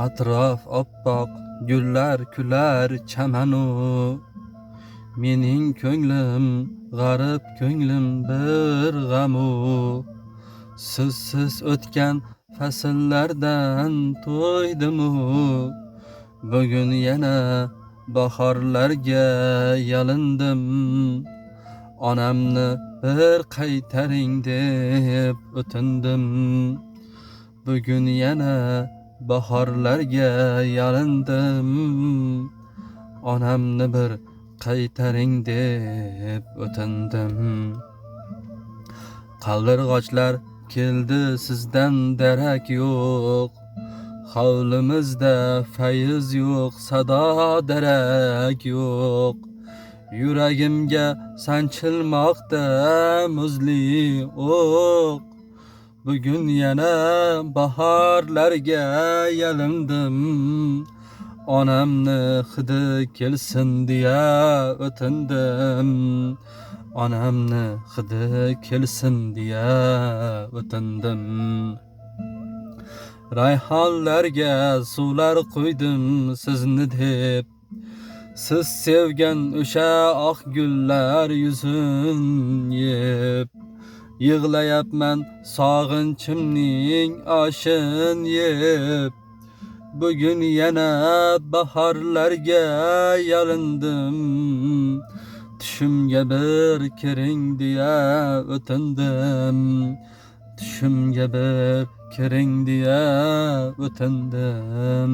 Atrof oppoq gullar kular chamanu, mening ko'nglim g'arib ko'nglim bir g'amu. Sizsiz o'tgan fasllardan to'ydimu, bugun yana bahorlarga yalindim. Onamni bir qaytaring deb o'tindim, bugun yana bahorlarga yalindim. Onamni bir qaytaring deb o'tindim. Qaldirg'ochlar keldi sizdan darak yo'q, hovlimizda fayz yo'q, sado darak yo'q. Yuragimga sanchilmoqda muzli o'q, bugun yana bahorlarga yalindim. Onamni hidi kelsin deya o'tindim, onamni hidi kelsin deya o'tindim. Rayhonlarga suvlar quydim sizni deb, siz sevgan o'sha oq gullar yuzin yeb. Yig'layapman sog'inchimning oshin yeb, bugun yana bahorlarga yalindim. Tushimga bir kiring deya o'tindim, tushimga bir kiring deya o'tindim.